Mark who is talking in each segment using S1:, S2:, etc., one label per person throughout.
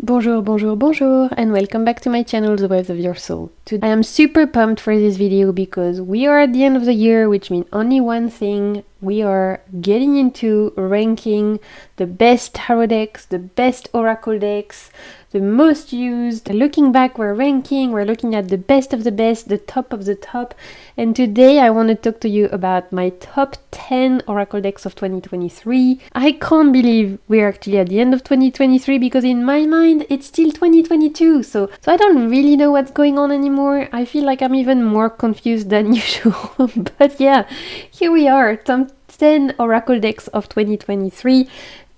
S1: Bonjour, bonjour, bonjour, and welcome back to my channel, The Waves of Your Soul. Today I am super pumped for this video because we are at the end of the year, which means only one thing. We are getting into ranking the best tarot decks, the best oracle decks, the most used. Looking back, we're ranking, we're looking at the best of the best, the top of the top. And today I want to talk to you about my top 10 oracle decks of 2023. I can't believe we're actually at the end of 2023 because in my mind it's still 2022. So I don't really know what's going on anymore. I feel like I'm even more confused than usual. But yeah, here we are, top 10 oracle decks of 2023.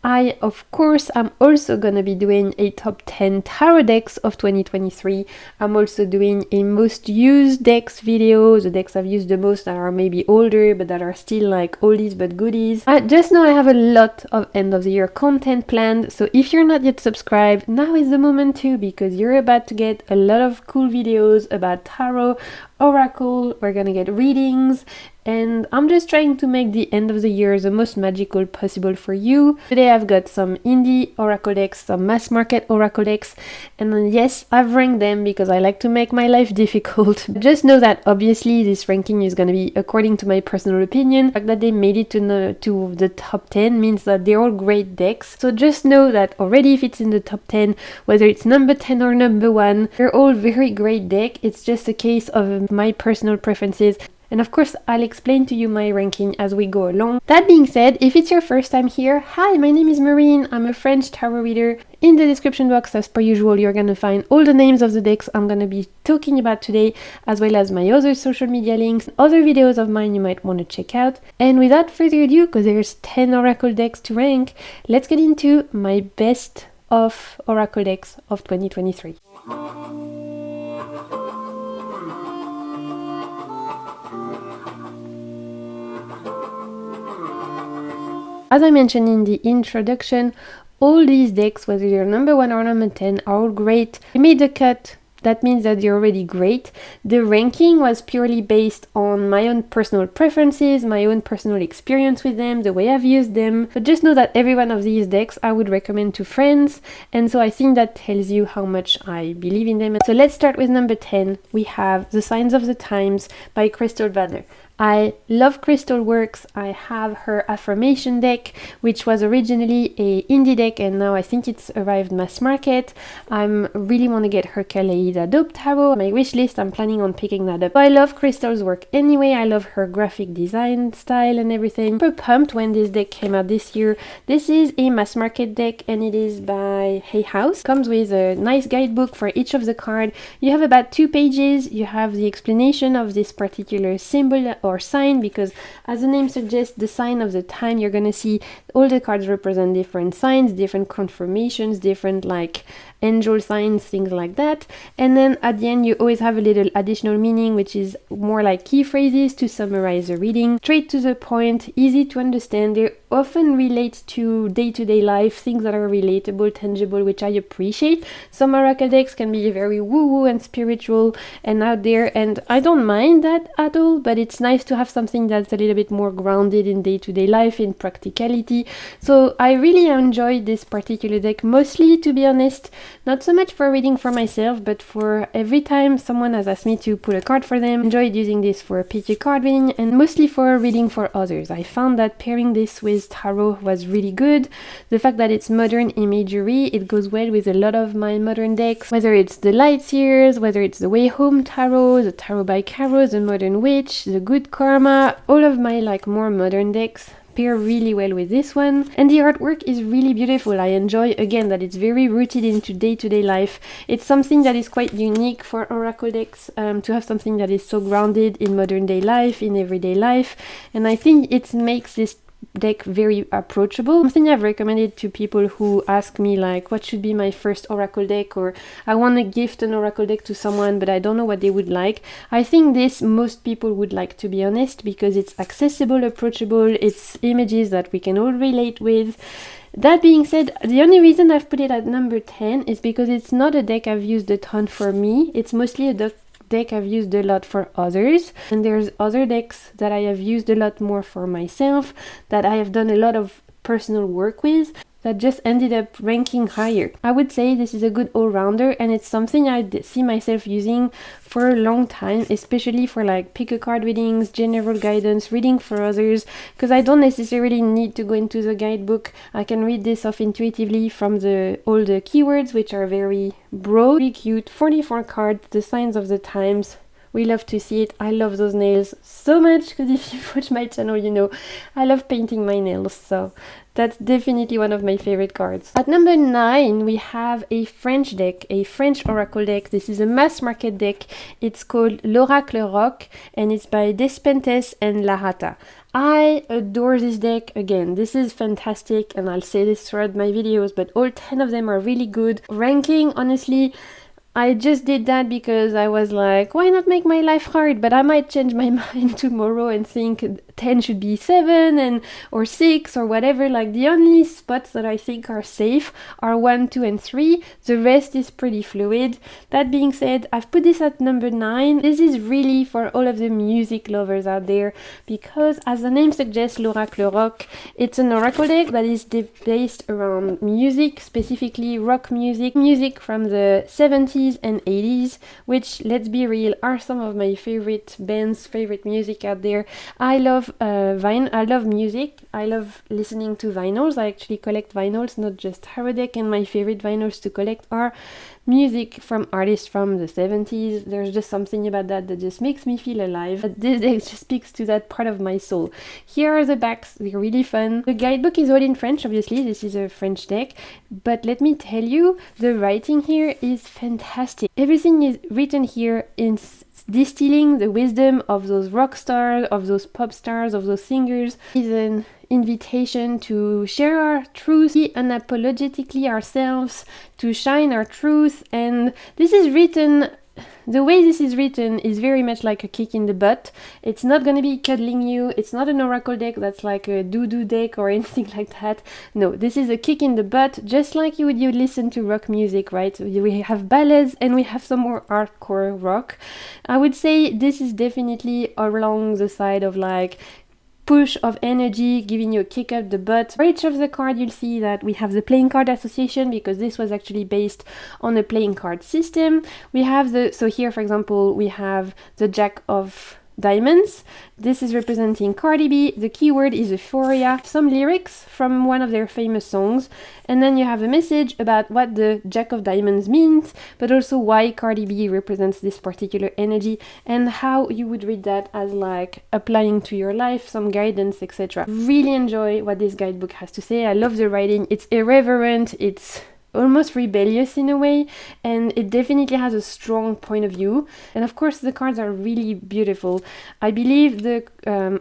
S1: I, of course, am also gonna be doing a top 10 tarot decks of 2023. I'm also doing a most used decks video, the decks I've used the most that are maybe older, but that are still like oldies but goodies. I just know I have a lot of end of the year content planned, so if you're not yet subscribed, now is the moment too, because you're about to get a lot of cool videos about tarot, oracle, we're gonna get readings, and I'm just trying to make the end of the year the most magical possible for you. Today I've got some indie oracle decks, some mass market oracle decks, and then yes, I've ranked them because I like to make my life difficult. Just know that obviously this ranking is gonna be according to my personal opinion. The fact that they made it to the top 10 means that they're all great decks. So just know that already if it's in the top 10, whether it's number 10 or number 1, they're all very great deck. It's just a case of my personal preferences. And of course, I'll explain to you my ranking as we go along. That being said, if it's your first time here, hi, my name is Marine. I'm a French tarot reader. In the description box, as per usual, you're gonna find all the names of the decks I'm gonna be talking about today, as well as my other social media links, other videos of mine you might want to check out. And without further ado, because there's 10 oracle decks to rank, let's get into my best of oracle decks of 2023. As I mentioned in the introduction, all these decks, whether they're number 1 or number 10, are all great. They made the cut. That means that they're already great. The ranking was purely based on my own personal preferences, my own personal experience with them, the way I've used them. But just know that every one of these decks I would recommend to friends. And so I think that tells you how much I believe in them. So let's start with number 10. We have The Signs of the Times by Crystal Vanner. I love Crystal works. I have her affirmation deck, which was originally a indie deck, and now I think it's arrived mass market. I really want to get her Kaleida Dope Tarot. My wish list, I'm planning on picking that up. So I love Crystal's work anyway. I love her graphic design style and everything. Super pumped when this deck came out this year. This is a mass market deck, and it is by Hay House. Comes with a nice guidebook for each of the cards. You have about 2 pages. You have the explanation of this particular symbol or sign, because as the name suggests, the sign of the time, you're gonna see all the cards represent different signs, different confirmations, different like angel signs, things like that. And then at the end you always have a little additional meaning, which is more like key phrases to summarize the reading. Straight to the point, easy to understand. They often relate to day-to-day life, things that are relatable, tangible, which I appreciate. Some oracle decks can be very woo-woo and spiritual and out there, and I don't mind that at all, but it's nice to have something that's a little bit more grounded in day-to-day life, in practicality. So I really enjoyed this particular deck, mostly, to be honest, not so much for reading for myself, but for every time someone has asked me to pull a card for them. Enjoyed using this for PG card reading, and mostly for reading for others. I found that pairing this with tarot was really good. The fact that it's modern imagery, it goes well with a lot of my modern decks, whether it's the Light Seers, whether it's the Way Home Tarot, the Tarot by Caro, the Modern Witch, the Good Karma, all of my like more modern decks pair really well with this one. And the artwork is really beautiful. I enjoy again that it's very rooted into day-to-day life. It's something that is quite unique for oracle decks, to have something that is so grounded in modern day life, in everyday life, and I think it makes this deck very approachable. Something I've recommended to people who ask me like what should be my first oracle deck, or I want to gift an oracle deck to someone but I don't know what they would like. I think this most people would like, to be honest, because it's accessible, approachable, it's images that we can all relate with. That being said, the only reason I've put it at number 10 is because it's not a deck I've used a ton for me. It's mostly a deck I've used a lot for others, and there's other decks that I have used a lot more for myself, that I have done a lot of personal work with. that just ended up ranking higher. I would say this is a good all-rounder, and it's something I see myself using for a long time, especially for like pick a card readings, general guidance, reading for others, because I don't necessarily need to go into the guidebook. I can read this off intuitively from all the keywords, which are very broad, really cute. 44 cards, the signs of the times. We love to see it. I love those nails so much, because if you watch my channel, you know I love painting my nails, so that's definitely one of my favorite cards. At number 9, we have a French deck, a French oracle deck. This is a mass market deck. It's called L'Oracle Rock, and it's by Despentes and Larata. I adore this deck. Again, this is fantastic, and I'll say this throughout my videos, but all 10 of them are really good. Ranking, honestly, I just did that because I was like, why not make my life hard? But I might change my mind tomorrow and think 10 should be 7 or 6 or whatever. Like, the only spots that I think are safe are 1, 2, and 3. The rest is pretty fluid. That being said, I've put this at number 9. This is really for all of the music lovers out there, because as the name suggests, L'Oracle Rock, it's an oracle deck that is based around music, specifically rock music from the 70s and 80s, which, let's be real, are some of my favorite bands, favorite music out there. I love I love music. I love listening to vinyls. I actually collect vinyls, not just tarot deck, and my favorite vinyls to collect are music from artists from the 70s. There's just something about that just makes me feel alive. But this deck just speaks to that part of my soul. Here are the backs. They're really fun. The guidebook is all in French, obviously. This is a French deck. But let me tell you, the writing here is fantastic. Everything is written here in distilling the wisdom of those rock stars, of those pop stars, of those singers. It's an invitation to share our truth, be unapologetically ourselves, to shine our truth. And this is written, the way this is written is very much like a kick in the butt. It's not going to be cuddling you. It's not an oracle deck that's like a doo-doo deck or anything like that. No, this is a kick in the butt, just like you would listen to rock music, right? We have ballads and we have some more hardcore rock. I would say this is definitely along the side of like push of energy, giving you a kick up the butt. For each of the card, you'll see that we have the playing card association, because this was actually based on a playing card system. We have so here, for example, we have the Jack of Diamonds. This is representing Cardi B. The keyword is euphoria. Some lyrics from one of their famous songs. And then you have a message about what the Jack of Diamonds means, but also why Cardi B represents this particular energy, and how you would read that as like applying to your life, some guidance, etc. Really enjoy what this guidebook has to say. I love the writing. It's irreverent. It's almost rebellious in a way, and it definitely has a strong point of view. And of course, the cards are really beautiful. I believe the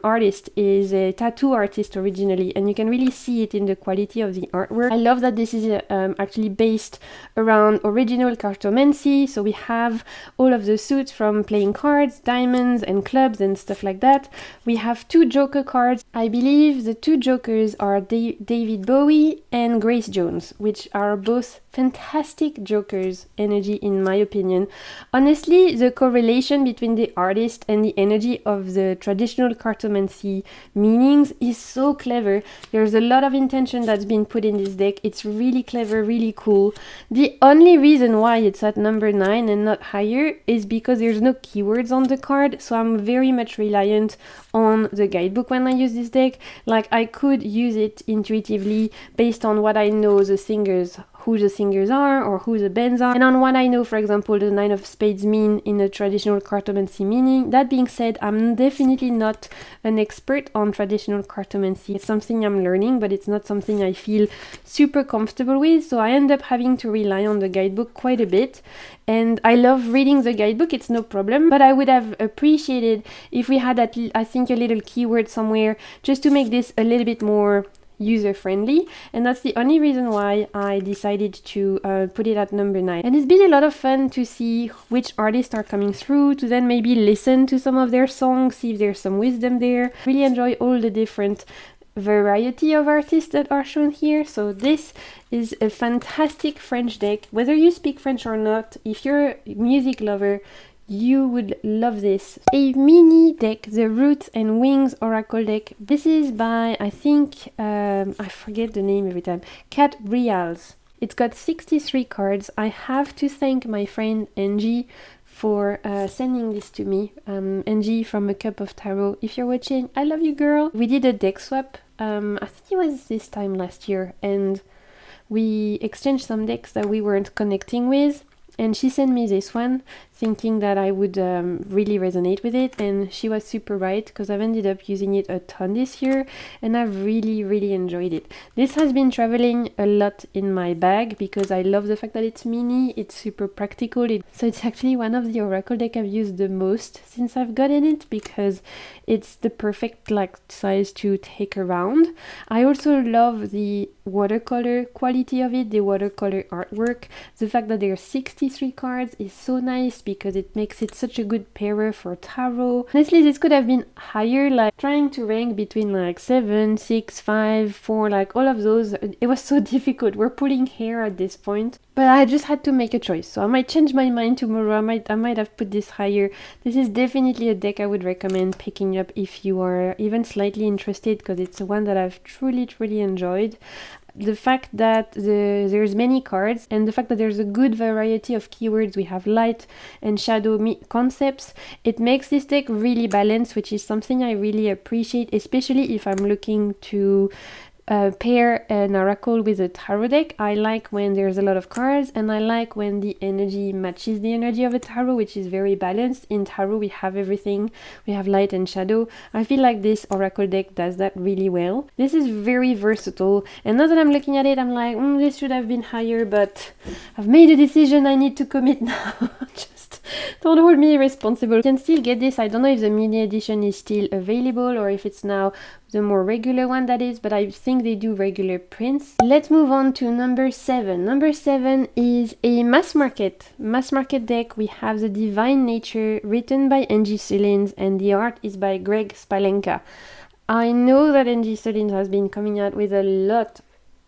S1: artist is a tattoo artist originally, and you can really see it in the quality of the artwork. I love that this is actually based around original cartomancy, so we have all of the suits from playing cards, diamonds and clubs and stuff like that. We have 2 Joker cards. I believe the 2 Jokers are David Bowie and Grace Jones, which are both fantastic Jokers energy, in my opinion. Honestly, the correlation between the artist and the energy of the traditional cartomancy meanings is so clever. There's a lot of intention that's been put in this deck. It's really clever, really cool. The only reason why it's at number 9 and not higher is because there's no keywords on the card, so I'm very much reliant on the guidebook when I use this deck. Like, I could use it intuitively based on what I know the singers, who the singers are, or who the bands are, and on what I know, for example, the 9 of spades mean in a traditional cartomancy meaning. That being said, I'm definitely not an expert on traditional cartomancy. It's something I'm learning, but it's not something I feel super comfortable with, so I end up having to rely on the guidebook quite a bit. And I love reading the guidebook, it's no problem, but I would have appreciated if we had I think a little keyword somewhere, just to make this a little bit more user-friendly, and that's the only reason why I decided to put it at number 9. And it's been a lot of fun to see which artists are coming through, to then maybe listen to some of their songs, see if there's some wisdom there. Really enjoy all the different variety of artists that are shown here. So this is a fantastic French deck. Whether you speak French or not, if you're a music lover, you would love this. A mini deck, the Roots and Wings Oracle deck. This is by, I think, I forget the name every time, Cat Rials. It's got 63 cards. I have to thank my friend Angie for sending this to me. Angie from A Cup of Tarot. If you're watching, I love you, girl. We did a deck swap. I think it was this time last year, and we exchanged some decks that we weren't connecting with. And she sent me this one, thinking that I would really resonate with it, and she was super right, because I've ended up using it a ton this year, and I've really enjoyed it. This has been traveling a lot in my bag, because I love the fact that it's mini, it's super practical, so it's actually one of the Oracle deck I've used the most since I've gotten it, because it's the perfect size to take around. I also love the watercolor quality of it, the watercolor artwork. The fact that there are 63 cards is so nice because it makes it such a good pairer for tarot. Honestly, this could have been higher, trying to rank between 7, 6, 5, 4, all of those. It was so difficult. We're pulling hair at this point. But I just had to make a choice. So I might change my mind tomorrow. I might have put this higher. This is definitely a deck I would recommend picking up if you are even slightly interested, because it's one that I've truly enjoyed. The fact that there's many cards, and the fact that there's a good variety of keywords, we have light and shadow concepts, it makes this deck really balanced, which is something I really appreciate, especially if I'm looking to pair an oracle with a tarot deck. I like when there's a lot of cards, and I like when the energy matches the energy of a tarot, which is very balanced. In tarot we have everything, we have light and shadow. I feel like this oracle deck does that really well. This is very versatile, and now that I'm looking at it, I'm like, this should have been higher, but I've made a decision, I need to commit now. Just don't hold me responsible. You can still get this. I don't know if the mini edition is still available or if it's now the more regular one, that is, but I think they do regular prints. Let's move on to number 7. Number 7 is a mass market deck. We have The Divine Nature, written by Angie Sulins, and the art is by Greg Spalenka. I know that Angie Sulins has been coming out with a lot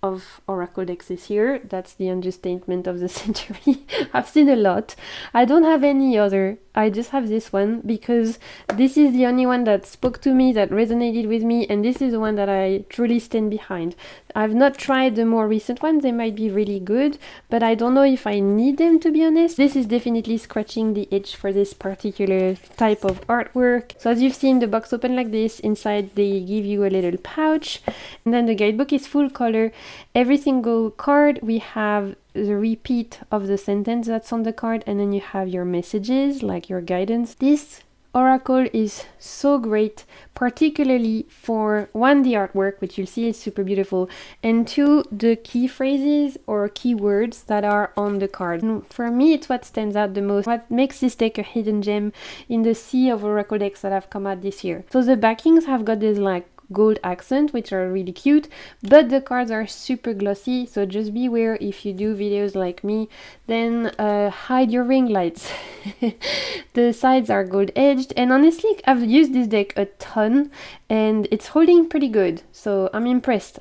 S1: of oracle decks this year. That's the understatement of the century. I've seen a lot. I don't have any other. I just have this one because this is the only one that spoke to me, that resonated with me, and this is the one that I truly stand behind. I've not tried the more recent ones. They might be really good, but I don't know if I need them, to be honest. This is definitely scratching the itch for this particular type of artwork. So as you've seen, the box open like this. Inside they give you a little pouch, and then the guidebook is full color. Every single card we have the repeat of the sentence that's on the card, and then you have your messages, like your guidance. This oracle is so great, particularly for one, the artwork, which you'll see is super beautiful, and two, the key phrases or keywords that are on the card. And for me, it's what stands out the most, what makes this deck a hidden gem in the sea of oracle decks that have come out this year. So the backings have got this gold accent, which are really cute, but the cards are super glossy, so just beware if you do videos like me, then hide your ring lights. The sides are gold edged, and honestly I've used this deck a ton and it's holding pretty good, so I'm impressed.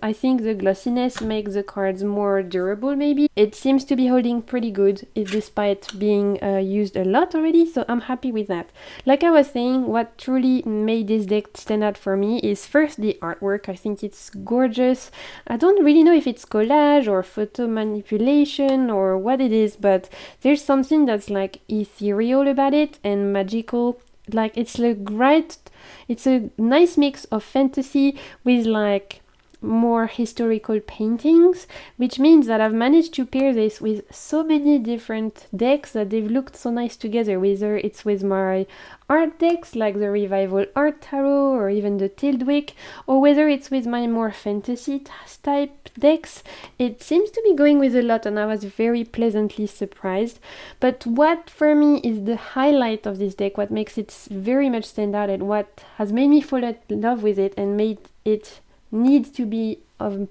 S1: I think the glossiness makes the cards more durable. Maybe it seems to be holding pretty good despite being used a lot already, so I'm happy with that. Like I was saying, what truly made this deck stand out for me is first the artwork. I think it's gorgeous. I don't really know if it's collage or photo manipulation or what it is, but there's something that's ethereal about it and magical. It's a nice mix of fantasy with more historical paintings, which means that I've managed to pair this with so many different decks that they've looked so nice together, whether it's with my art decks like the Revival Art Tarot or even the Tildwick, or whether it's with my more fantasy type decks. It seems to be going with a lot, and I was very pleasantly surprised. But what for me is the highlight of this deck, what makes it very much stand out, and what has made me fall in love with it and made it need to be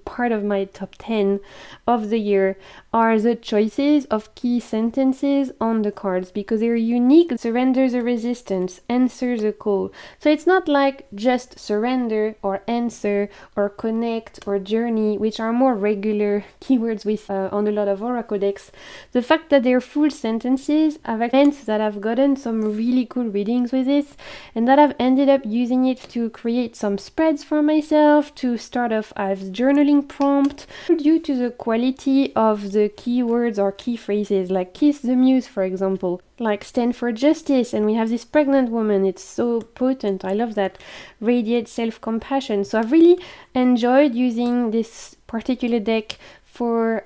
S1: part of my top 10 of the year are the choices of key sentences on the cards, because they're unique. Surrender the resistance, answer the call. So it's not like just surrender or answer or connect or journey, which are more regular keywords with on a lot of oracle decks. The fact that they're full sentences have meant that I've gotten some really cool readings with this, and that I've ended up using it to create some spreads for myself, to start off as journaling prompt, due to the quality of the keywords or key phrases, like kiss the muse, for example, like stand for justice, and we have this pregnant woman. It's so potent. I love that. Radiate self-compassion. So I've really enjoyed using this particular deck for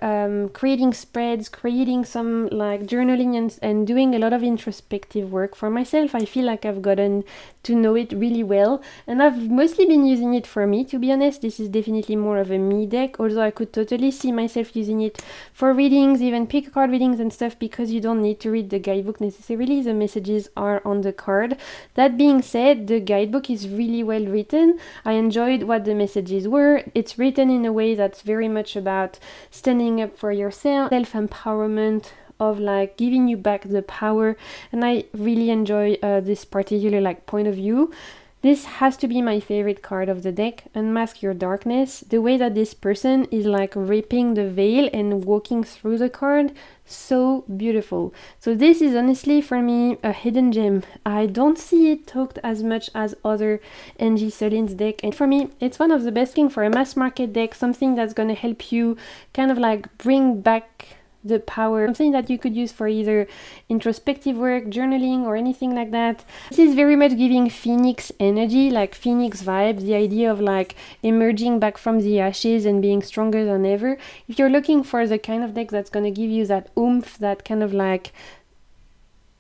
S1: creating spreads, creating some like journaling and doing a lot of introspective work for myself. I feel like I've gotten to know it really well, and I've mostly been using it for me, to be honest. This is definitely more of a me deck, although I could totally see myself using it for readings, even pick card readings and stuff, because you don't need to read the guidebook necessarily. The messages are on the card. That being said, the guidebook is really well written. I enjoyed what the messages were. It's written in a way that's very much about standing up for yourself, self-empowerment, of like giving you back the power, and I really enjoy this particular like point of view. This has to be my favorite card of the deck, Unmask Your Darkness. The way that this person is like ripping the veil and walking through the card, so beautiful. So this is honestly for me a hidden gem. I don't see it talked as much as other Angie Soline's deck, and for me it's one of the best things for a mass market deck, something that's going to help you kind of like bring back the power, something that you could use for either introspective work, journaling, or anything like that. This is very much giving Phoenix energy, like Phoenix vibes, the idea of like emerging back from the ashes and being stronger than ever. If you're looking for the kind of deck that's going to give you that oomph, that kind of like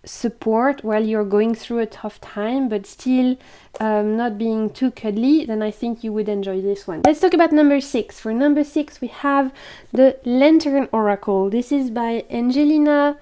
S1: support while you're going through a tough time, but still not being too cuddly, then I think you would enjoy this one. Let's talk about number 6. For number 6, we have the Lantern Oracle. This is by Angelina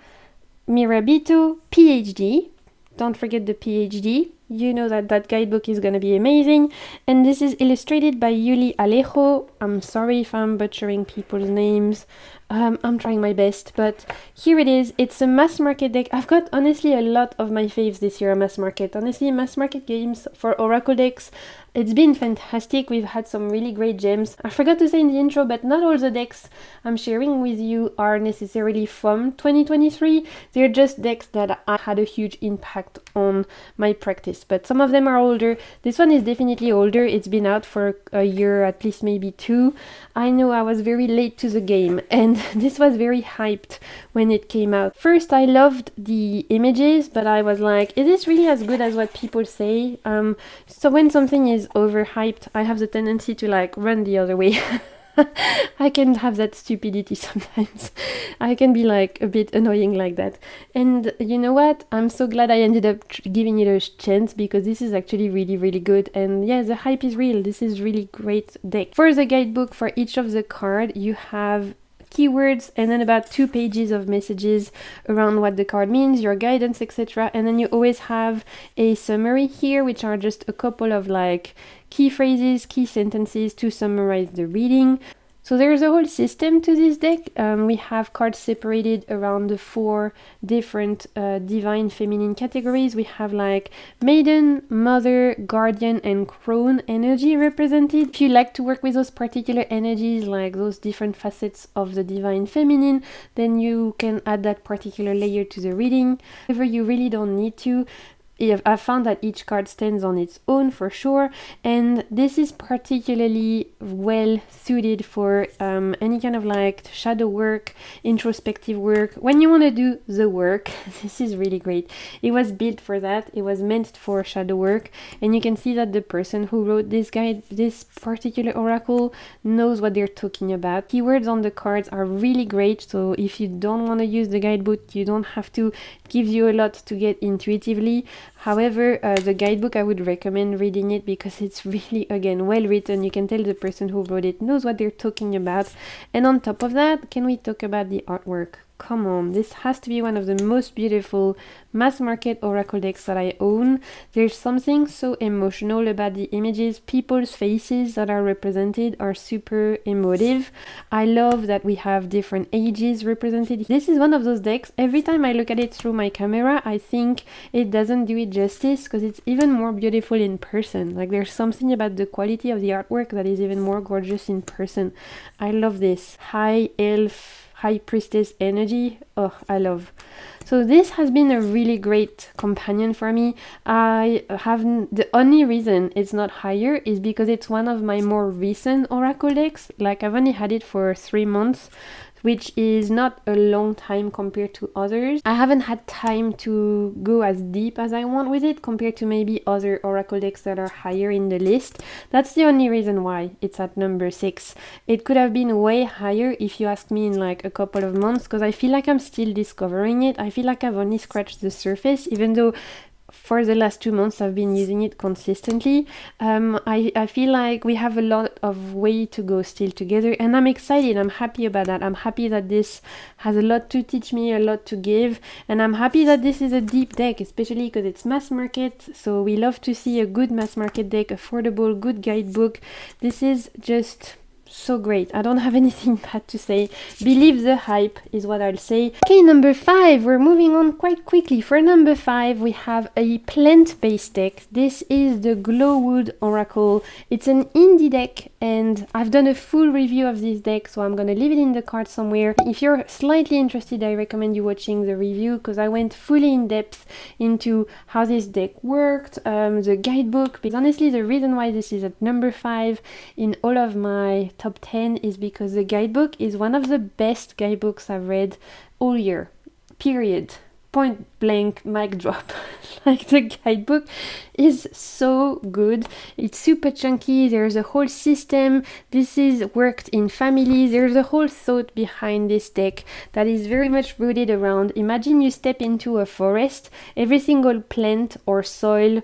S1: Mirabito, PhD. Don't forget the PhD. You know that that guidebook is going to be amazing. And this is illustrated by Yuli Alejo. I'm sorry if I'm butchering people's names. I'm trying my best, but here it is. It's a mass market deck. I've got honestly a lot of my faves this year, mass market. Honestly, mass market games for Oracle decks, it's been fantastic. We've had some really great gems. I forgot to say in the intro, but not all the decks I'm sharing with you are necessarily from 2023. They're just decks that had a huge impact on my practice, but some of them are older. This one is definitely older. It's been out for a year, at least maybe 2. I know I was very late to the game, and this was very hyped when it came out. First, I loved the images, but I was like, is this really as good as what people say? So when something is overhyped, I have the tendency to like run the other way. I can have that stupidity sometimes. I can be like a bit annoying like that. And you know what? I'm so glad I ended up giving it a chance, because this is actually really, really good. And yeah, the hype is real. This is really great deck. For the guidebook, for each of the card, you have keywords and then about 2 pages of messages around what the card means, your guidance, etc. And then you always have a summary here, which are just a couple of like key phrases, key sentences to summarize the reading. So there's a whole system to this deck. We have cards separated around the 4 different divine feminine categories. We have like maiden, mother, guardian, and crone energy represented. If you like to work with those particular energies, like those different facets of the divine feminine, then you can add that particular layer to the reading. However, you really don't need to. I found that each card stands on its own for sure, and this is particularly well suited for any kind of like shadow work, introspective work. When you want to do the work, this is really great. It was built for that. It was meant for shadow work, and you can see that the person who wrote this guide, this particular oracle, knows what they're talking about. Keywords on the cards are really great, so if you don't want to use the guidebook, you don't have to. It gives you a lot to get intuitively. However, the guidebook, I would recommend reading it, because it's really, again, well written. You can tell the person who wrote it knows what they're talking about. And on top of that, can we talk about the artwork? come on, this has to be one of the most beautiful mass market oracle decks that I own. There's something so emotional about the images. People's faces that are represented are super emotive. I love that we have different ages represented. This is one of those decks, every time I look at it through my camera, I think it doesn't do it justice, because it's even more beautiful in person. Like, there's something about the quality of the artwork that is even more gorgeous in person. I love this high elf, high priestess energy. Oh, I love. So this has been a really great companion for me. The only reason it's not higher is because it's one of my more recent oracle decks. Like, I've only had it for 3 months, which is not a long time compared to others. I haven't had time to go as deep as I want with it compared to maybe other oracle decks that are higher in the list. That's the only reason why it's at number 6. It could have been way higher if you ask me in like a couple of months, because I feel like I'm still discovering it. I feel like I've only scratched the surface, even though for the last 2 months I've been using it consistently. I feel like we have a lot of way to go still together, and I'm excited. I'm happy about that. I'm happy that this has a lot to teach me, a lot to give, and I'm happy that this is a deep deck, especially because it's mass market. So we love to see a good mass market deck, affordable, good guidebook. This is just so great. I don't have anything bad to say. Believe the hype is what I'll say. Okay, number 5. We're moving on quite quickly. For number 5, we have a plant-based deck. This is the Glowwood Oracle. It's an indie deck, and I've done a full review of this deck, so I'm gonna leave it in the card somewhere. If you're slightly interested, I recommend you watching the review, because I went fully in depth into how this deck worked, the guidebook. Because honestly, the reason why this is at number 5 in all of my top 10 is because the guidebook is one of the best guidebooks I've read all year, period. Point blank, mic drop. Like, the guidebook is so good. It's super chunky. There's a whole system. This is worked in families. There's a whole thought behind this deck that is very much rooted around, imagine you step into a forest. Every single plant or soil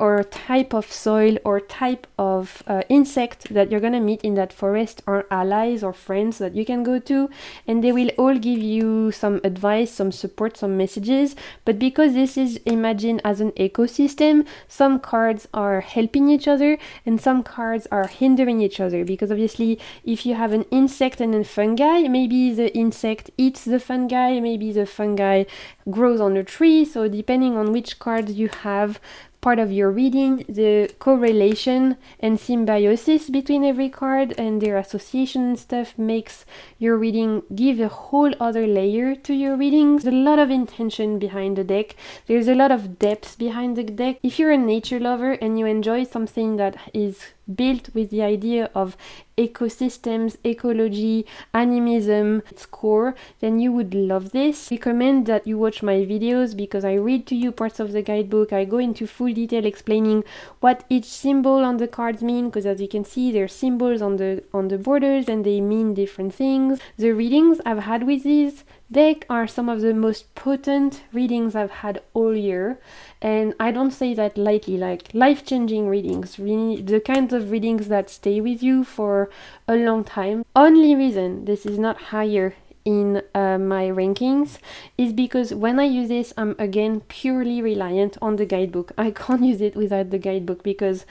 S1: or type of soil or type of insect that you're gonna meet in that forest are allies or friends that you can go to, and they will all give you some advice, some support, some messages. But because this is imagined as an ecosystem, some cards are helping each other and some cards are hindering each other, because obviously if you have an insect and a fungi, maybe the insect eats the fungi, maybe the fungi grows on a tree. So depending on which cards you have part of your reading, the correlation and symbiosis between every card and their association and stuff makes your reading give a whole other layer to your readings. There's a lot of intention behind the deck. There's a lot of depth behind the deck. If you're a nature lover and you enjoy something that is built with the idea of ecosystems, ecology, animism, its core, then you would love this. I recommend that you watch my videos, because I read to you parts of the guidebook. I go into full detail explaining what each symbol on the cards mean, because as you can see, there are symbols on the borders and they mean different things. The readings I've had with these deck are some of the most potent readings I've had all year, and I don't say that lightly. Like, life-changing readings, really, the kinds of readings that stay with you for a long time. Only reason this is not higher in my rankings is because when I use this, I'm again purely reliant on the guidebook. I can't use it without the guidebook, because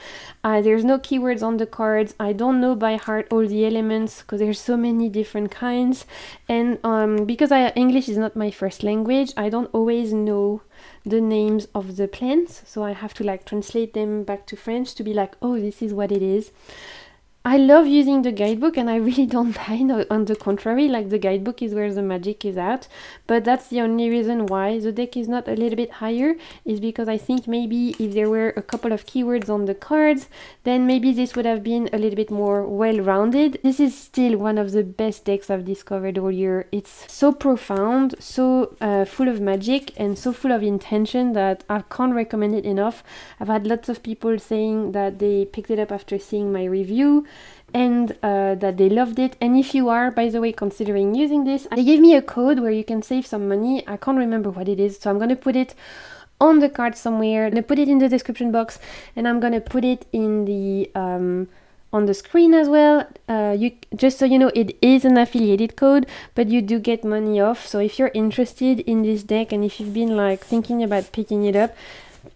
S1: there's no keywords on the cards. I don't know by heart all the elements, because there's so many different kinds, and because English is not my first language, I don't always know the names of the plants, so I have to like translate them back to French to be like, oh, this is what it is. I love using the guidebook and I really don't mind. On the contrary, like, the guidebook is where the magic is at. But that's the only reason why the deck is not a little bit higher, is because I think maybe if there were a couple of keywords on the cards, then maybe this would have been a little bit more well-rounded. This is still one of the best decks I've discovered all year. It's so profound, so full of magic and so full of intention that I can't recommend it enough. I've had lots of people saying that they picked it up after seeing my review, and that they loved it. And if you are, by the way, considering using this, they gave me a code where you can save some money. I can't remember what it is, so I'm gonna put it on the card somewhere. I'm gonna put it in the description box, and I'm gonna put it in the on the screen as well. You just so you know, it is an affiliated code, but you do get money off. So if you're interested in this deck and if you've been like thinking about picking it up,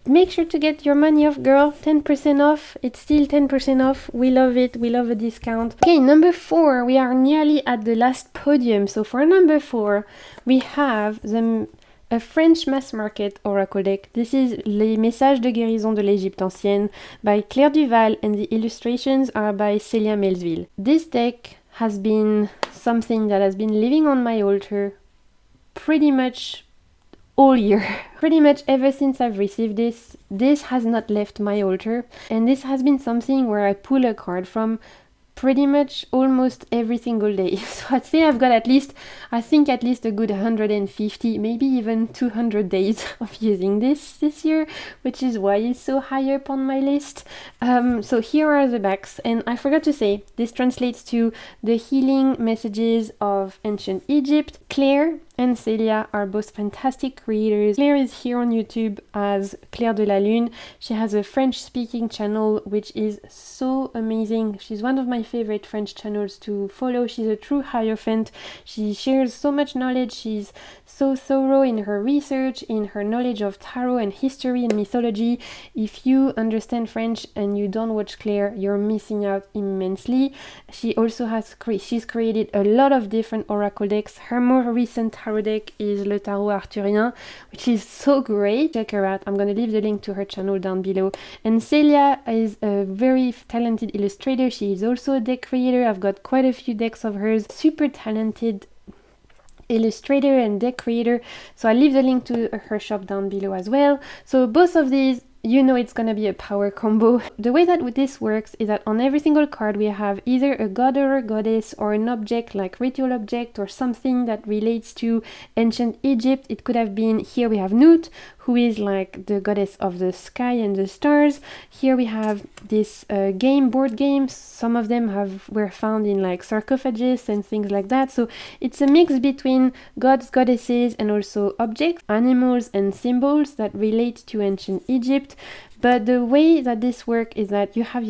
S1: make sure to get your money off, girl. 10% off. It's still 10% off. We love it. We love a discount. Okay, number 4. We are nearly at the last podium. So for number 4, we have a French mass market oracle deck. This is Les Messages de Guérison de l'Égypte Ancienne by Claire Duval, and the illustrations are by Célia Melville. This deck has been something that has been living on my altar pretty much all year. Pretty much ever since I've received this has not left my altar, and this has been something where I pull a card from pretty much almost every single day. So I'd say I've got at least a good 150, maybe even 200 days of using this year, which is why it's so high up on my list. So here are the backs, and I forgot to say, this translates to the healing messages of ancient Egypt. Claire and Célia are both fantastic creators. Claire is here on YouTube as Claire de la Lune. She has a French-speaking channel, which is so amazing. She's one of my favorite French channels to follow. She's a true Hierophant. She shares so much knowledge. She's so thorough in her research, in her knowledge of tarot and history and mythology. If you understand French and you don't watch Claire, you're missing out immensely. She also has she's created a lot of different oracle decks. Her more recent tarot deck is Le Tarot Arthurien, which is so great. Check her out. I'm going to leave the link to her channel down below. And Célia is a very talented illustrator. She is also a deck creator. I've got quite a few decks of hers. Super talented illustrator and deck creator. So I'll leave the link to her shop down below as well. So both of these, you know, it's gonna be a power combo. The way that this works is that on every single card we have either a god or a goddess or an object, like ritual object or something that relates to ancient Egypt. It could have been, here we have Nut, who is like the goddess of the sky and the stars. Here we have this board games. Some of them were found in like sarcophages and things like that. So it's a mix between gods, goddesses, and also objects, animals, and symbols that relate to ancient Egypt. But the way that this works is that you have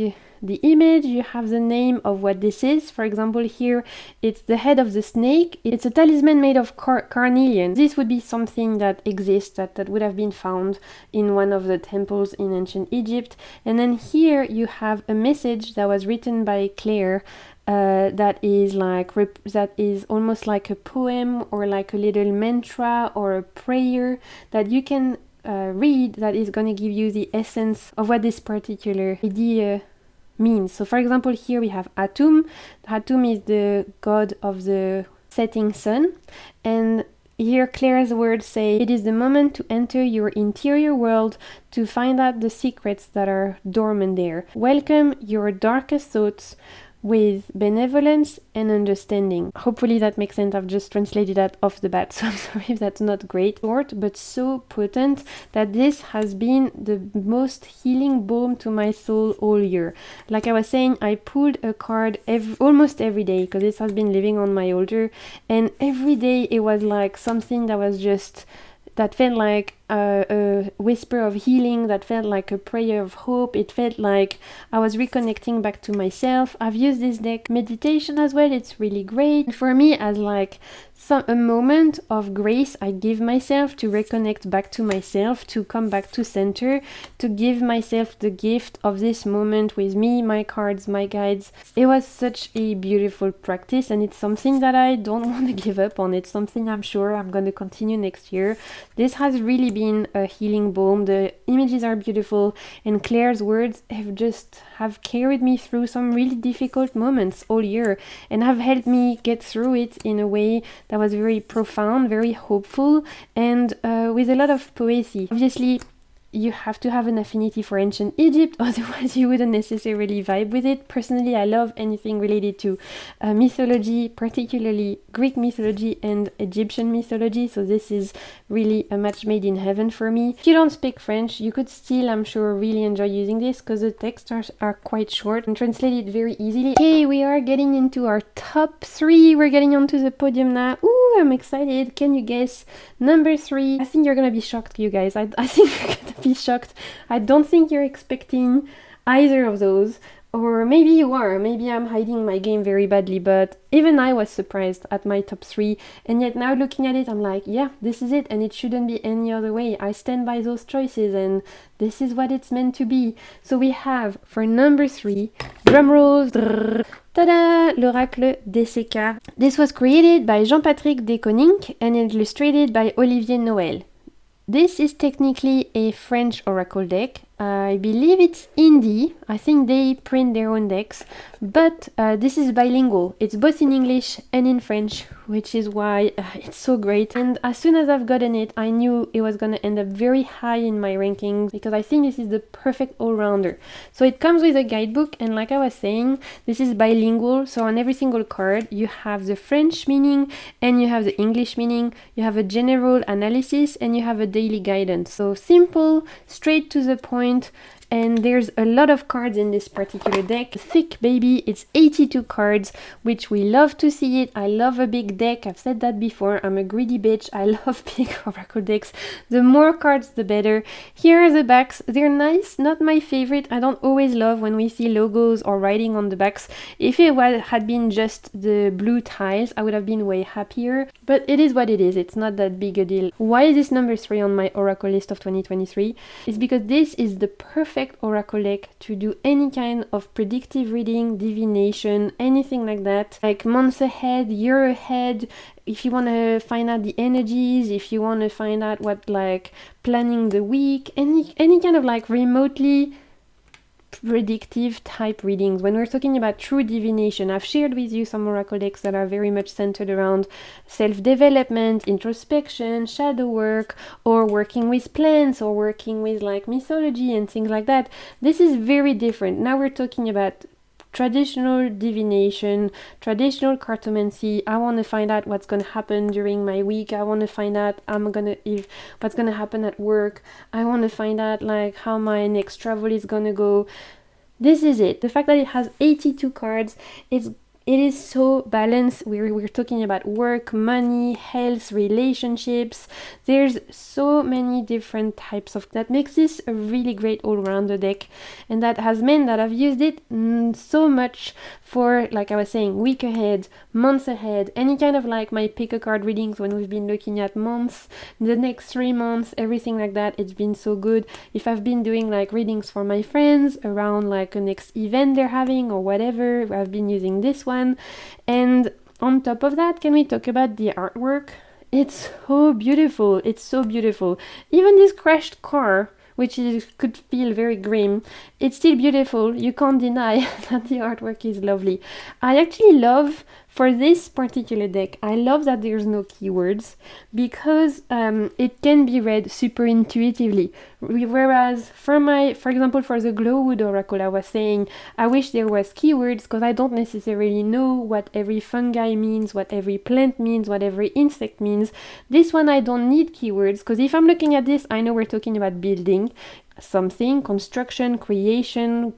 S1: the image, you have the name of what this is. For example, here it's the head of the snake. It's a talisman made of carnelian. This would be something that exists, that would have been found in one of the temples in ancient Egypt. And then here you have a message that was written by Claire, that is almost like a poem or like a little mantra or a prayer that you can read, that is going to give you the essence of what this particular idea means. So for example, here we have Atum. Atum is the god of the setting sun, and here Claire's words say, "It is the moment to enter your interior world to find out the secrets that are dormant there. Welcome your darkest thoughts with benevolence and understanding." Hopefully that makes sense. I've just translated that off the bat, so I'm sorry if that's not great. Short, but so potent that this has been the most healing balm to my soul all year. Like I was saying, I pulled a card almost every day because this has been living on my altar, and every day it was like something that felt like a whisper of healing, that felt like a prayer of hope. It felt like I was reconnecting back to myself. I've used this deck meditation as well. It's really great for me as like a moment of grace I give myself to reconnect back to myself, to come back to center, to give myself the gift of this moment with me, my cards, my guides. It was such a beautiful practice, and it's something that I don't want to give up on. It's something I'm sure I'm going to continue next year. This has really been a healing balm. The images are beautiful, and Claire's words have carried me through some really difficult moments all year and have helped me get through it in a way that was very profound, very hopeful, and with a lot of poesy. Obviously, you have to have an affinity for ancient Egypt, otherwise you wouldn't necessarily vibe with it. Personally, I love anything related to mythology, particularly Greek mythology and Egyptian mythology, so this is really a match made in heaven for me. If you don't speak French, you could still, I'm sure, really enjoy using this because the texts are quite short and translated very easily. Okay, we are getting into our top 3. We're getting onto the podium now. Ooh, I'm excited. Can you guess? Number 3. I think you're gonna be shocked, you guys. I think you're gonna be shocked. I don't think you're expecting either of those. Or maybe you are, maybe I'm hiding my game very badly, but even I was surprised at my top 3, and yet now looking at it, I'm like, yeah, this is it, and it shouldn't be any other way. I stand by those choices, and this is what it's meant to be. So we have, for number 3, drum rolls, ta-da! L'Oracle des Séquards. This was created by Jean-Patrick Desconninck and illustrated by Olivier Noël. This is technically a French oracle deck. I believe it's indie. I think they print their own decks, but this is bilingual. It's both in English and in French, which is why it's so great. And as soon as I've gotten it, I knew it was going to end up very high in my rankings because I think this is the perfect all-rounder. So it comes with a guidebook, and like I was saying, this is bilingual. So on every single card, you have the French meaning and you have the English meaning. You have a general analysis and you have a daily guidance. So simple, straight to the point. And there's a lot of cards in this particular deck. Thick baby, it's 82 cards, which we love to see it. I love a big deck. I've said that before. I'm a greedy bitch. I love big oracle decks. The more cards, the better. Here are the backs. They're nice, not my favorite. I don't always love when we see logos or writing on the backs. If it had been just the blue tiles, I would have been way happier. But it is what it is. It's not that big a deal. Why is this number 3 on my oracle list of 2023? It's because this is the perfect oracle deck to do any kind of predictive reading, divination, anything like that, like months ahead, year ahead. If you want to find out the energies, if you want to find out what, like, planning the week, any kind of like remotely predictive type readings. When we're talking about true divination, I've shared with you some oracle decks that are very much centered around self-development, introspection, shadow work, or working with plants, or working with like mythology and things like that. This is very different. Now we're talking about traditional divination, traditional cartomancy. I want to find out what's going to happen during my week. I want to find out what's going to happen at work. I want to find out like how my next travel is going to go. This is it. The fact that it has 82 cards, it is so balanced. We're talking about work, money, health, relationships. There's so many different types of that makes this a really great all-rounder deck, and that has meant that I've used it so much for, like I was saying, week ahead, months ahead, any kind of like my pick a card readings when we've been looking at months, the next 3 months, everything like that. It's been so good. If I've been doing like readings for my friends around like a next event they're having or whatever, I've been using this one. And on top of that, can we talk about the artwork? It's so beautiful. It's so beautiful. Even this crashed car, which could feel very grim, it's still beautiful. You can't deny that the artwork is lovely. I actually love, for this particular deck, I love that there's no keywords because it can be read super intuitively. Whereas for example, for the Glowwood Oracle, I was saying, I wish there was keywords because I don't necessarily know what every fungi means, what every plant means, what every insect means. This one I don't need keywords because if I'm looking at this, I know we're talking about building something, construction, creation,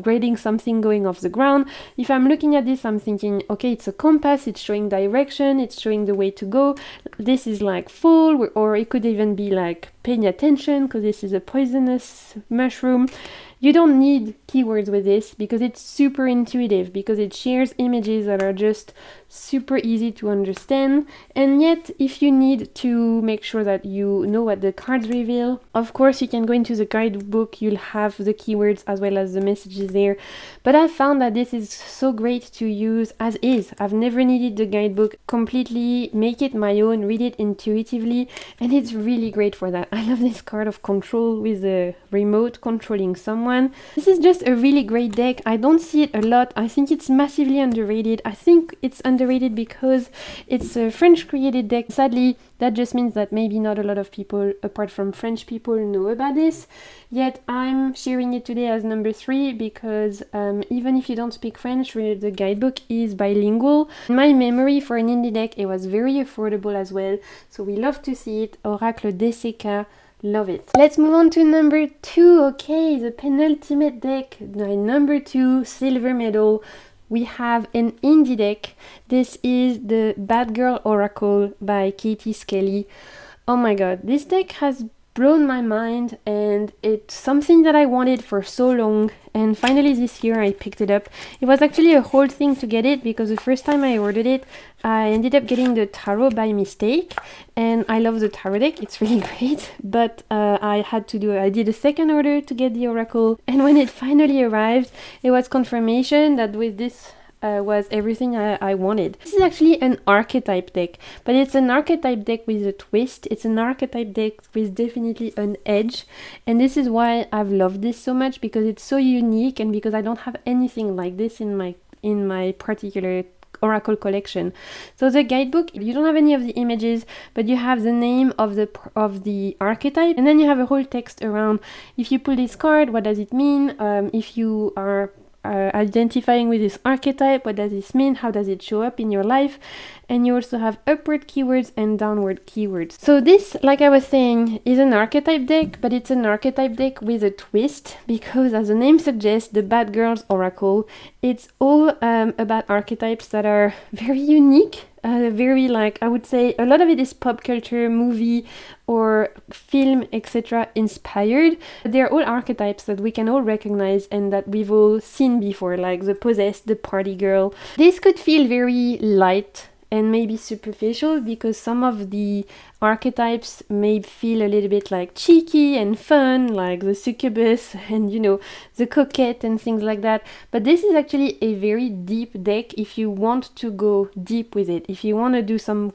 S1: grading something going off the ground. If I'm looking at this, I'm thinking, okay, it's a compass, it's showing direction, it's showing the way to go. This is like fall, or it could even be like paying attention because this is a poisonous mushroom. You don't need keywords with this because it's super intuitive, because it shares images that are just super easy to understand. And yet, if you need to make sure that you know what the cards reveal, of course you can go into the guidebook, you'll have the keywords as well as the messages there. But I found that this is so great to use as is. I've never needed the guidebook. Completely make it my own, read it intuitively, and it's really great for that. I love this card of control with the remote controlling someone. This is just a really great deck. I don't see it a lot. I think it's massively underrated. I think it's underrated because it's a French created deck. Sadly, that just means that maybe not a lot of people, apart from French people, know about this. Yet I'm sharing it today as number 3 because even if you don't speak French, the guidebook is bilingual. In my memory, for an indie deck, it was very affordable as well. So we love to see it. Oracle des Séquards. Love it. Let's move on to number 2. Okay, the penultimate deck. My number 2, silver medal. We have an indie deck. This is the Bad Girl Oracle by Katie Skelly. Oh my god, this deck has blown my mind, and it's something that I wanted for so long, and finally this year I picked it up. It was actually a whole thing to get it, because the first time I ordered it, I ended up getting the tarot by mistake, and I love the tarot deck, it's really great, but I did a second order to get the oracle, and when it finally arrived, it was confirmation that with this was everything I wanted. This is actually an archetype deck, but it's an archetype deck with a twist. It's an archetype deck with definitely an edge, and this is why I've loved this so much, because it's so unique and because I don't have anything like this in my particular oracle collection. So the guidebook, you don't have any of the images, but you have the name of the archetype, and then you have a whole text around if you pull this card, what does it mean, if you are identifying with this archetype, what does this mean, how does it show up in your life, and you also have upward keywords and downward keywords. So this, like I was saying, is an archetype deck, but it's an archetype deck with a twist, because as the name suggests, the Bad Girls Oracle, it's all about archetypes that are very unique, very, like, I would say a lot of it is pop culture, movie or film, etc. inspired. They're all archetypes that we can all recognize and that we've all seen before, like the possessed, the party girl. This could feel very light and maybe superficial, because some of the archetypes may feel a little bit like cheeky and fun, like the succubus and, you know, the coquette and things like that. But this is actually a very deep deck if you want to go deep with it, if you want to do some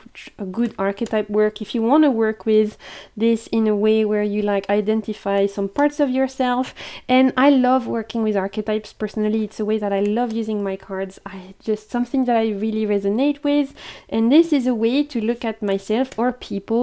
S1: good archetype work, if you want to work with this in a way where you like identify some parts of yourself. And I love working with archetypes personally. It's a way that I love using my cards. Just something that I really resonate with, and this is a way to look at myself or people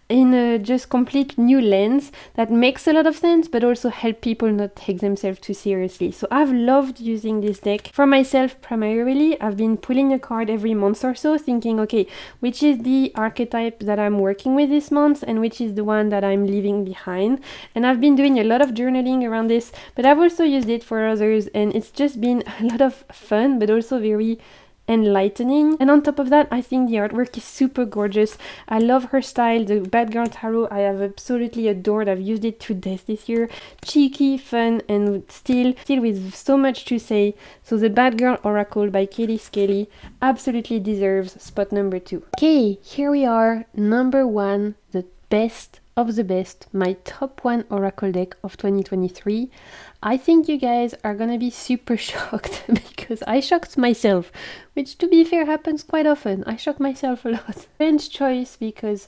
S1: in a just complete new lens that makes a lot of sense, but also help people not take themselves too seriously. So I've loved using this deck for myself primarily. I've been pulling a card every month or so, thinking, okay, which is the archetype that I'm working with this month and which is the one that I'm leaving behind. And I've been doing a lot of journaling around this, but I've also used it for others, and it's just been a lot of fun, but also very enlightening. And on top of that, I think the artwork is super gorgeous. I love her style. The Bad Girl Tarot I have absolutely adored. I've used it to death this year. Cheeky, fun, and still with so much to say. So the Bad Girl Oracle by Katie Skelly absolutely deserves spot number 2. Okay, here we are, number 1, the best of the best, my top 1 oracle deck of 2023. I think you guys are gonna be super shocked because I shocked myself, which to be fair happens quite often. I shock myself a lot. Strange choice, because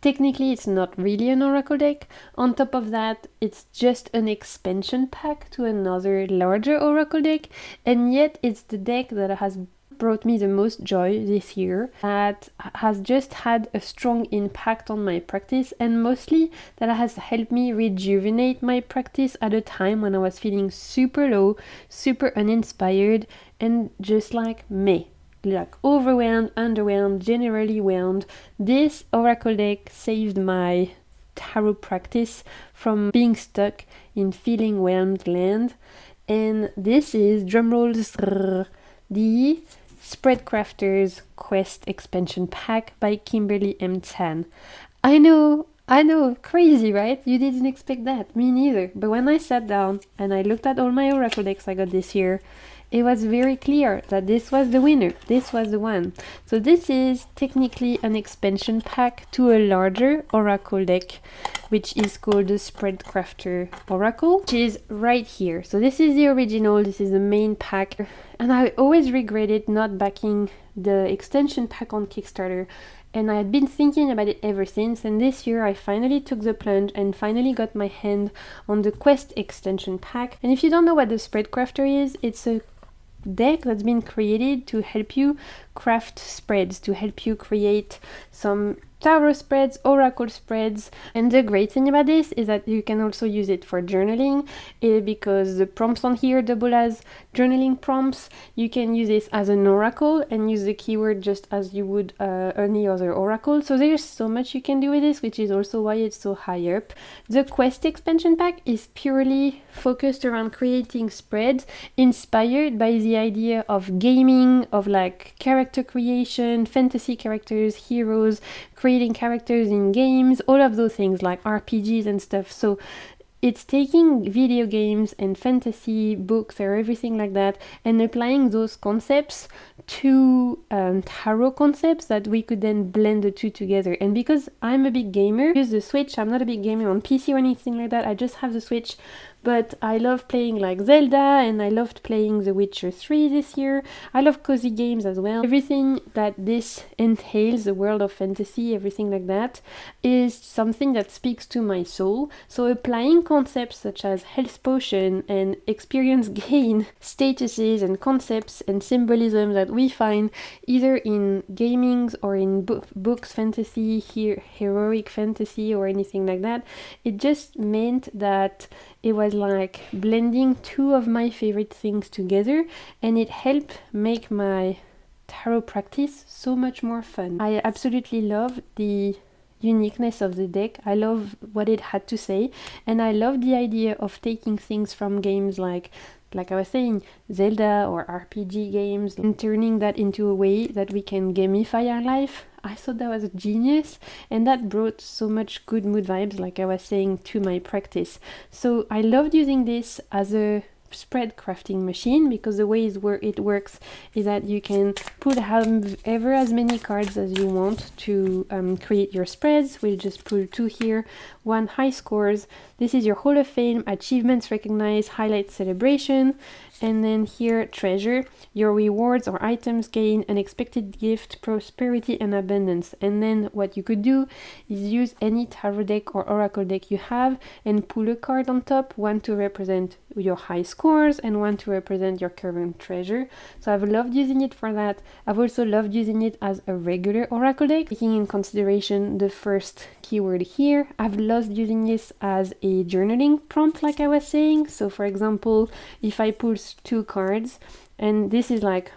S1: technically it's not really an oracle deck. On top of that, it's just an expansion pack to another larger oracle deck, and yet it's the deck that has brought me the most joy this year, that has just had a strong impact on my practice, and mostly that has helped me rejuvenate my practice at a time when I was feeling super low, super uninspired, and just like me, like overwhelmed, underwhelmed, generally whelmed. This oracle deck saved my tarot practice from being stuck in feeling whelmed land, and this is, drumrolls, the Spreadcrafters Quest Expansion Pack by Kimberly M. Tan. I know, crazy, right? You didn't expect that, me neither. But when I sat down and I looked at all my oracle decks I got this year, it was very clear that this was the winner. This was the one. So this is technically an expansion pack to a larger oracle deck, which is called the Spreadcrafter Oracle, which is right here. So this is the original, this is the main pack. And I always regretted not backing the extension pack on Kickstarter. And I had been thinking about it ever since, and this year I finally took the plunge and finally got my hand on the Quest extension pack. And if you don't know what the Spreadcrafter is, it's a deck that's been created to help you craft spreads, to help you create some tarot spreads, oracle spreads. And the great thing about this is that you can also use it for journaling, because the prompts on here double as journaling prompts. You can use this as an oracle and use the keyword just as you would any other oracle. So there's so much you can do with this, which is also why it's so high up. The Quest expansion pack is purely focused around creating spreads inspired by the idea of gaming, of like character creation, fantasy characters, heroes, creating characters in games, all of those things like RPGs and stuff. So it's taking video games and fantasy books or everything like that and applying those concepts to tarot concepts that we could then blend the two together. And because I'm a big gamer, I use the Switch. I'm not a big gamer on PC or anything like that. I just have the Switch. But I love playing like Zelda, and I loved playing The Witcher 3 this year. I love cozy games as well. Everything that this entails, the world of fantasy, everything like that, is something that speaks to my soul. So applying concepts such as health potion and experience gain, statuses and concepts and symbolism that we find either in gamings or in books, fantasy, heroic fantasy or anything like that, it just meant that it was like blending two of my favorite things together, and it helped make my tarot practice so much more fun. I absolutely love the uniqueness of the deck. I love what it had to say, and I love the idea of taking things from games like I was saying, Zelda or RPG games, and turning that into a way that we can gamify our life. I thought that was genius, and that brought so much good mood vibes, like I was saying, to my practice. So I loved using this as a spread crafting machine, because the way it works is that you can put ever as many cards as you want to create your spreads. We'll just pull 2 here. 1, high scores. This is your Hall of Fame, achievements recognized, highlight celebration. And then here, treasure, your rewards or items gain, unexpected gift, prosperity and abundance. And then what you could do is use any tarot deck or oracle deck you have and pull a card on top, one to represent your high scores and one to represent your current treasure. So I've loved using it for that. I've also loved using it as a regular oracle deck, taking in consideration the first keyword here. I've loved using this as a journaling prompt, like I was saying. So for example, if I pull 2 cards, and this is like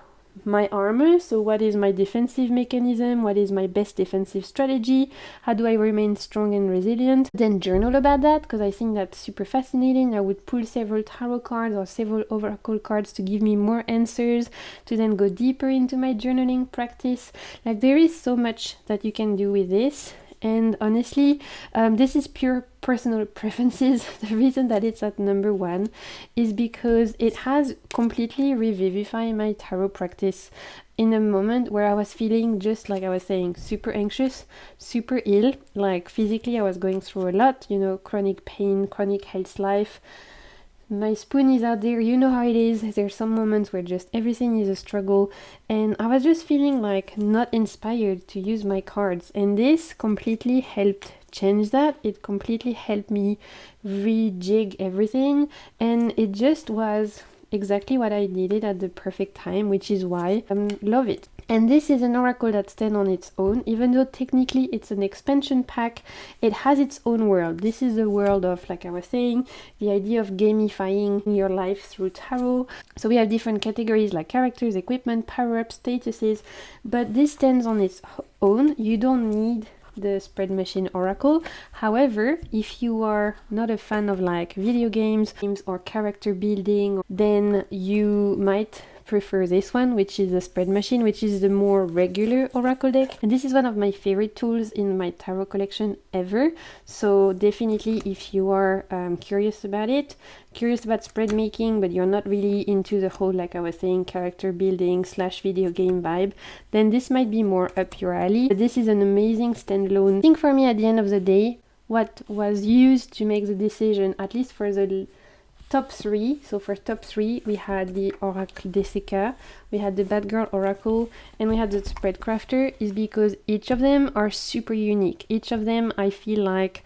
S1: my armor, so what is my defensive mechanism, what is my best defensive strategy, how do I remain strong and resilient, then journal about that, because I think that's super fascinating. I would pull several tarot cards or several oracle cards to give me more answers, to then go deeper into my journaling practice. Like, there is so much that you can do with this. And honestly, this is pure personal preferences. The reason that it's at number 1 is because it has completely revivified my tarot practice in a moment where I was feeling, just like I was saying, super anxious, super ill. Like physically I was going through a lot, chronic pain, chronic health life. My spoon is out there, you know how it is. There's some moments where just everything is a struggle, and I was just feeling like not inspired to use my cards, and this completely helped change that. It completely helped me rejig everything, and it just was exactly what I needed at the perfect time, which is why I love it. And this is an oracle that stands on its own, even though technically it's an expansion pack. It has its own world. This is the world of, like I was saying, the idea of gamifying your life through tarot. So we have different categories like characters, equipment, power-ups, statuses, but this stands on its own. You don't need the spread machine oracle. However, if you are not a fan of like video games or character building, then you might prefer this one, which is the spread machine, which is the more regular oracle deck. And this is one of my favorite tools in my tarot collection ever. So definitely, if you are curious about spread making, but you're not really into the whole, like I was saying, character building / video game vibe, then this might be more up your alley. But this is an amazing standalone. I think for me, at the end of the day, what was used to make the decision, at least for the top 3, so for top 3 we had the Oracle Desica, we had the Bad Girl Oracle, and we had the Spread Crafter, is because each of them are super unique. Each of them, I feel like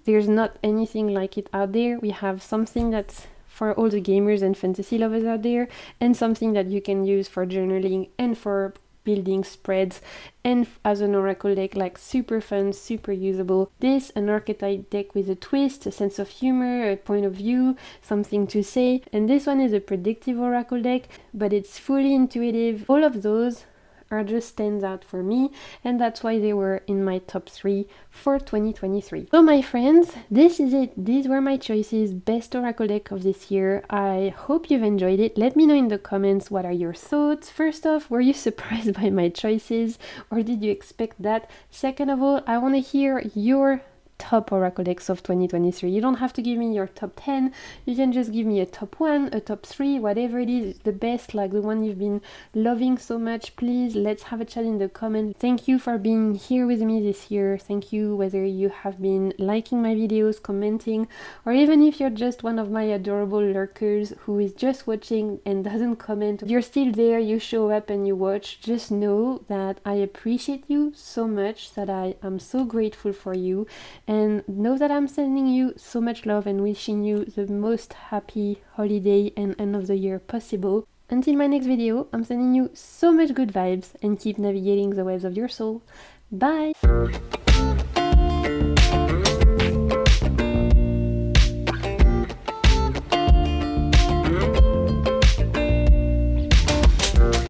S1: there's not anything like it out there. We have something that's for all the gamers and fantasy lovers out there, and something that you can use for journaling and for building spreads, and as an oracle deck, like super fun, super usable. This, an archetype deck with a twist, a sense of humor, a point of view, something to say. And this one is a predictive oracle deck, but it's fully intuitive. All of those are just stands out for me, and that's why they were in my top 3 for 2023. So my friends, this is it. These were my choices, best oracle deck of this year. I hope you've enjoyed it. Let me know in the comments what are your thoughts. First off, were you surprised by my choices, or did you expect that? Second of all, I want to hear your top oracle decks of 2023. You don't have to give me your top 10, you can just give me a top 1, a top 3, whatever it is, the best, like the one you've been loving so much. Please, let's have a chat in the comments. Thank you for being here with me this year. Thank you whether you have been liking my videos, commenting, or even if you're just one of my adorable lurkers who is just watching and doesn't comment. You're still there, you show up and you watch. Just know that I appreciate you so much, that I am so grateful for you, and know that I'm sending you so much love and wishing you the most happy holiday and end of the year possible. Until my next video, I'm sending you so much good vibes, and keep navigating the waves of your soul. Bye!